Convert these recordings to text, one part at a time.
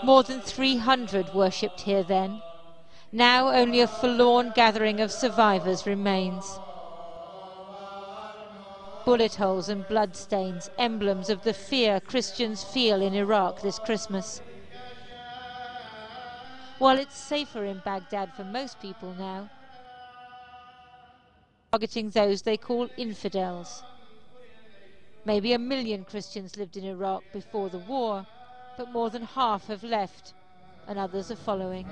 More than 300 worshipped here then. Now only a forlorn gathering of survivors remains. Bullet holes and bloodstains, emblems of the fear Christians feel in Iraq this Christmas. While it's safer in Baghdad for most people now, targeting those they call infidels. Maybe 1 million Christians lived in Iraq before the war, but more than half have left, and others are following.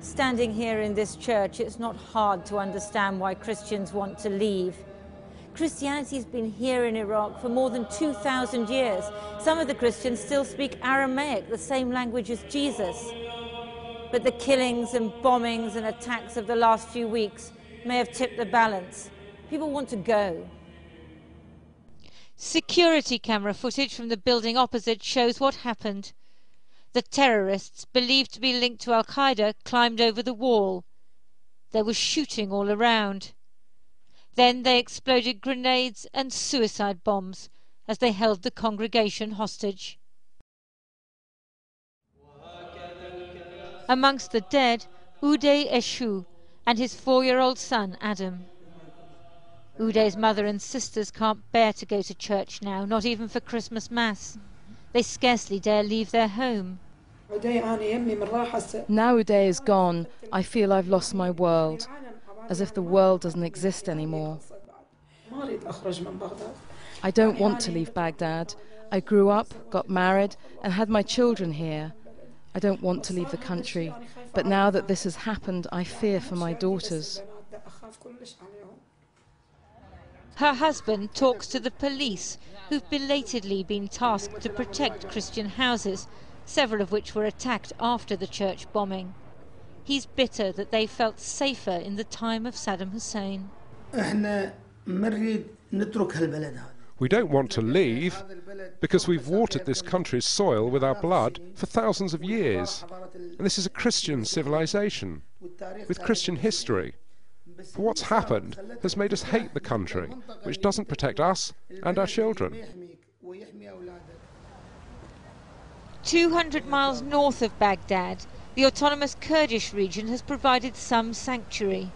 Standing here in this church, it's not hard to understand why Christians want to leave. Christianity has been here in Iraq for more than 2,000 years. Some of the Christians still speak Aramaic, the same language as Jesus. But the killings and bombings and attacks of the last few weeks may have tipped the balance. People want to go. Security camera footage from the building opposite shows what happened. The terrorists, believed to be linked to Al-Qaeda, climbed over the wall. There was shooting all around. Then they exploded grenades and suicide bombs as they held the congregation hostage. Amongst the dead, Uday Eshu and his 4-year-old son, Adam. Uday's mother and sisters can't bear to go to church now, not even for Christmas Mass. They scarcely dare leave their home. Now Uday is gone, I feel I've lost my world, as if the world doesn't exist anymore. I don't want to leave Baghdad. I grew up, got married, and had my children here. I don't want to leave the country, but now that this has happened, I fear for my daughters. Her husband talks to the police, who've belatedly been tasked to protect Christian houses, several of which were attacked after the church bombing. He's bitter that they felt safer in the time of Saddam Hussein. We don't want to leave because we've watered this country's soil with our blood for thousands of years. And this is a Christian civilization with Christian history. But what's happened has made us hate the country, which doesn't protect us and our children. 200 miles north of Baghdad, the autonomous Kurdish region has provided some sanctuary.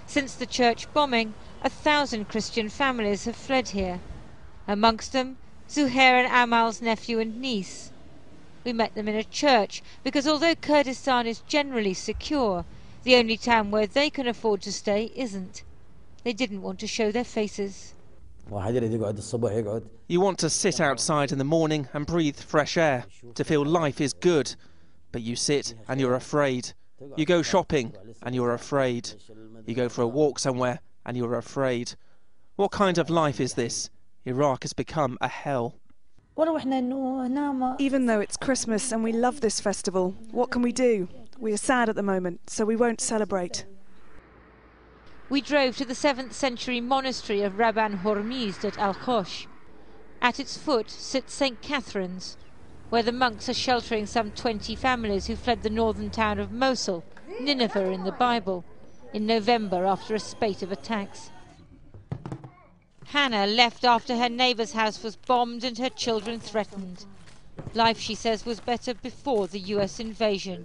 Since the church bombing, 1,000 Christian families have fled here. Amongst them, Zuhair and Amal's nephew and niece. We met them in a church because although Kurdistan is generally secure, the only town where they can afford to stay isn't. They didn't want to show their faces. You want to sit outside in the morning and breathe fresh air, to feel life is good. But you sit and you're afraid. You go shopping and you're afraid. You go for a walk somewhere and you're afraid. What kind of life is this? Iraq has become a hell. Even though it's Christmas and we love this festival, what can we do? We are sad at the moment, so we won't celebrate. We drove to the 7th century monastery of Rabban Hormizd at Al-Khosh. At its foot sits St. Catherine's, where the monks are sheltering some 20 families who fled the northern town of Mosul, Nineveh in the Bible, in November after a spate of attacks. Hannah left after her neighbour's house was bombed and her children threatened. Life, she says, was better before the US invasion.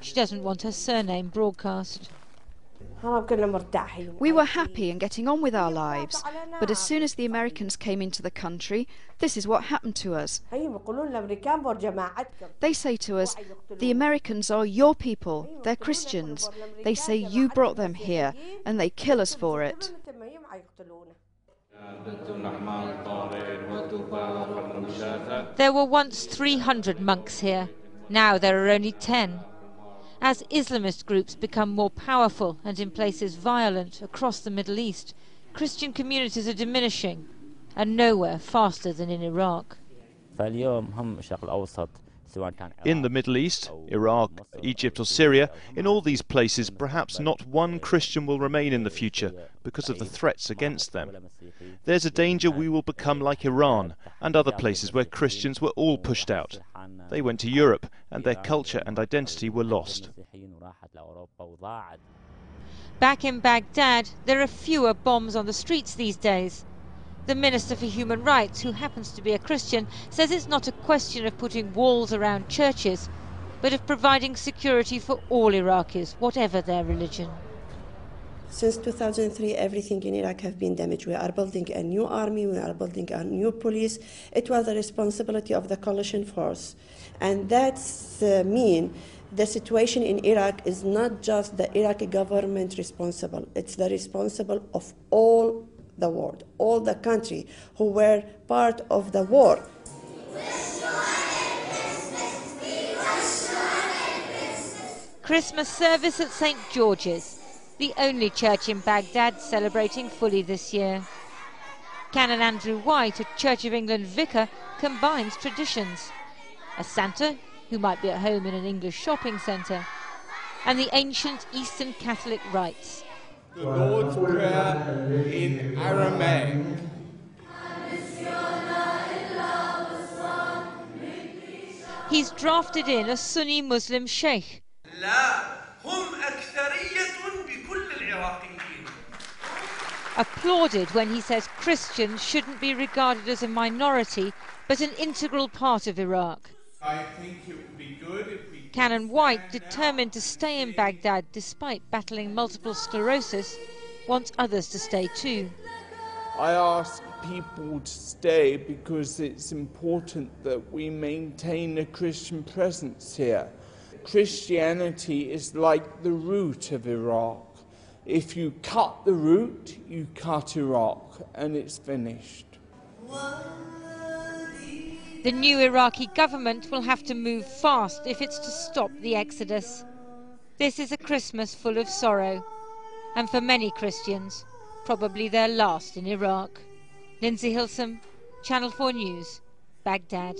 She doesn't want her surname broadcast. We were happy and getting on with our lives, but as soon as the Americans came into the country, this is what happened to us. They say to us, the Americans are your people, they're Christians. They say you brought them here, and they kill us for it. There were once 300 monks here. Now there are only 10. As Islamist groups become more powerful and in places violent across the Middle East, Christian communities are diminishing, and nowhere faster than in Iraq. In the Middle East, Iraq, Egypt or Syria, in all these places perhaps not one Christian will remain in the future because of the threats against them. There's a danger we will become like Iran and other places where Christians were all pushed out. They went to Europe and their culture and identity were lost. Back in Baghdad, there are fewer bombs on the streets these days. The Minister for Human Rights, who happens to be a Christian, says it's not a question of putting walls around churches, but of providing security for all Iraqis, whatever their religion. Since 2003, everything in Iraq has been damaged. We are building a new army, we are building a new police. It was the responsibility of the coalition force. And that's mean the situation in Iraq is not just the Iraqi government responsible, it's the responsible of all the world, all the country who were part of the war. Christmas service at St. George's, the only church in Baghdad celebrating fully this year. Canon Andrew White, a Church of England vicar, combines traditions. A Santa, who might be at home in an English shopping centre, and the ancient Eastern Catholic rites. The Lord's Prayer in Aramaic. He's drafted in a Sunni Muslim sheikh. Applauded when he says Christians shouldn't be regarded as a minority, but an integral part of Iraq. I think it would be good if we... Canon White, determined to stay in Baghdad despite battling multiple sclerosis, wants others to stay too. I ask people to stay because it's important that we maintain a Christian presence here. Christianity is like the root of Iraq. If you cut the root, you cut Iraq, and it's finished. The new Iraqi government will have to move fast if it's to stop the exodus. This is a Christmas full of sorrow, and for many Christians, probably their last in Iraq. Lindsay Hilsum, Channel 4 News, Baghdad.